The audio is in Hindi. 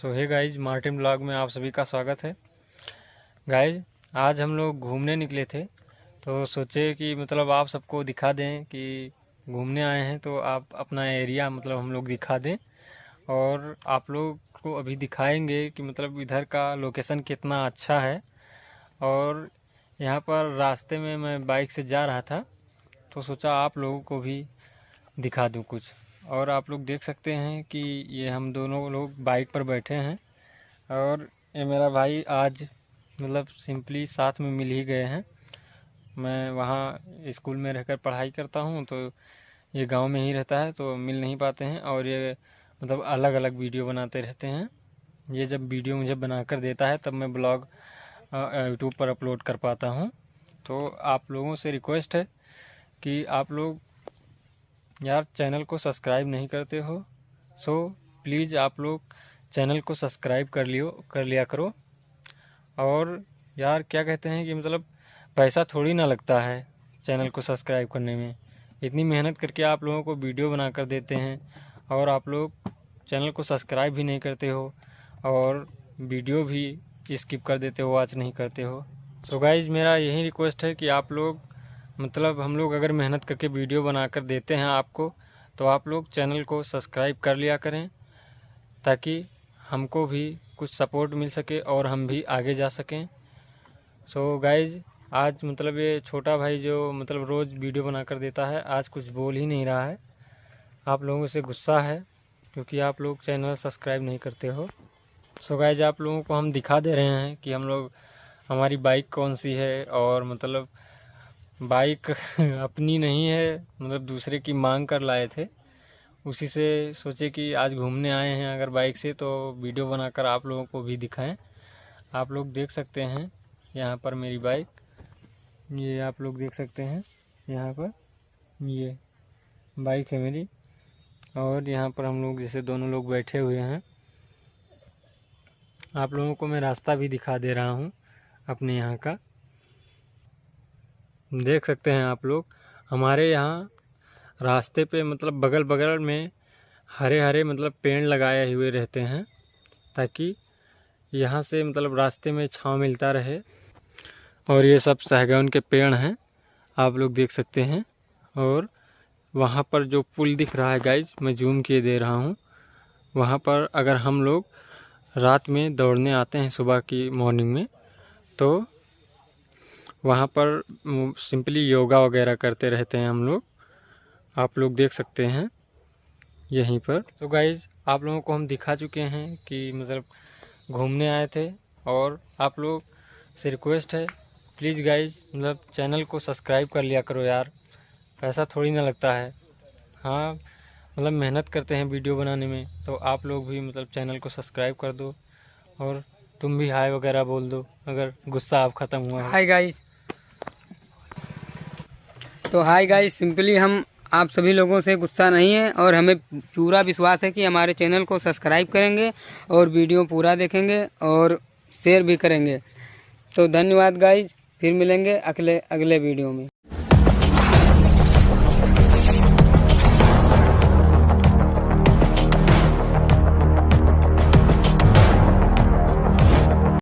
सो हे गाइज, मार्टिन ब्लॉग में आप सभी का स्वागत है। गाइज, आज हम लोग घूमने निकले थे तो सोचे कि मतलब आप सबको दिखा दें कि घूमने आए हैं तो आप अपना एरिया मतलब हम लोग दिखा दें। और आप लोग को अभी दिखाएंगे कि मतलब इधर का लोकेशन कितना अच्छा है। और यहाँ पर रास्ते में मैं बाइक से जा रहा था तो सोचा आप लोगों को भी दिखा दूँ कुछ। और आप लोग देख सकते हैं कि ये हम दोनों लोग बाइक पर बैठे हैं और ये मेरा भाई आज मतलब सिंपली साथ में मिल ही गए हैं। मैं वहाँ स्कूल में रहकर पढ़ाई करता हूँ तो ये गांव में ही रहता है तो मिल नहीं पाते हैं। और ये मतलब अलग अलग वीडियो बनाते रहते हैं। ये जब वीडियो मुझे बनाकर देता है तब मैं ब्लॉग यूट्यूब पर अपलोड कर पाता हूँ। तो आप लोगों से रिक्वेस्ट है कि आप लोग यार चैनल को सब्सक्राइब नहीं करते हो, सो प्लीज़ आप लोग चैनल को सब्सक्राइब कर लिया करो। और यार क्या कहते हैं कि मतलब पैसा थोड़ी ना लगता है चैनल को सब्सक्राइब करने में। इतनी मेहनत करके आप लोगों को वीडियो बना कर देते हैं और आप लोग चैनल को सब्सक्राइब भी नहीं करते हो और वीडियो भी स्किप कर देते हो, वॉच नहीं करते हो। सो गाइज, मेरा यही रिक्वेस्ट है कि आप लोग मतलब हम लोग अगर मेहनत करके वीडियो बनाकर देते हैं आपको तो आप लोग चैनल को सब्सक्राइब कर लिया करें ताकि हमको भी कुछ सपोर्ट मिल सके और हम भी आगे जा सकें। सो गाइज, आज मतलब ये छोटा भाई जो मतलब रोज़ वीडियो बनाकर देता है आज कुछ बोल ही नहीं रहा है। आप लोगों से गुस्सा है क्योंकि आप लोग चैनल सब्सक्राइब नहीं करते हो। सो गाइज, आप लोगों को हम दिखा दे रहे हैं कि हम लोग हमारी बाइक कौन सी है। और मतलब बाइक अपनी नहीं है, मतलब दूसरे की मांग कर लाए थे। उसी से सोचे कि आज घूमने आए हैं अगर बाइक से तो वीडियो बनाकर आप लोगों को भी दिखाएं। आप लोग देख सकते हैं यहाँ पर मेरी बाइक, ये आप लोग देख सकते हैं यहाँ पर ये बाइक है मेरी। और यहाँ पर हम लोग जैसे दोनों लोग बैठे हुए हैं। आप लोगों को मैं रास्ता भी दिखा दे रहा हूँ अपने यहाँ का। देख सकते हैं आप लोग हमारे यहाँ रास्ते पे मतलब बगल बगल में हरे हरे मतलब पेड़ लगाए हुए रहते हैं ताकि यहाँ से मतलब रास्ते में छांव मिलता रहे। और ये सब सहगन के पेड़ हैं, आप लोग देख सकते हैं। और वहाँ पर जो पुल दिख रहा है गाइज, मैं जूम किए दे रहा हूँ। वहाँ पर अगर हम लोग रात में दौड़ने आते हैं सुबह की मॉर्निंग में तो वहाँ पर सिंपली योगा वगैरह करते रहते हैं हम लोग, आप लोग देख सकते हैं यहीं पर। तो गाइज, आप लोगों को हम दिखा चुके हैं कि मतलब घूमने आए थे। और आप लोग से रिक्वेस्ट है प्लीज़ गाइज मतलब चैनल को सब्सक्राइब कर लिया करो यार, पैसा थोड़ी ना लगता है। हाँ मतलब मेहनत करते हैं वीडियो बनाने में तो आप लोग भी मतलब चैनल को सब्सक्राइब कर दो। और तुम भी हाय वगैरह बोल दो अगर गुस्सा आप ख़त्म हुआ है। Hi guys. तो हाय गाइस, सिंपली हम आप सभी लोगों से गुस्सा नहीं है और हमें पूरा विश्वास है कि हमारे चैनल को सब्सक्राइब करेंगे और वीडियो पूरा देखेंगे और शेयर भी करेंगे। तो धन्यवाद गाइस, फिर मिलेंगे अगले वीडियो में।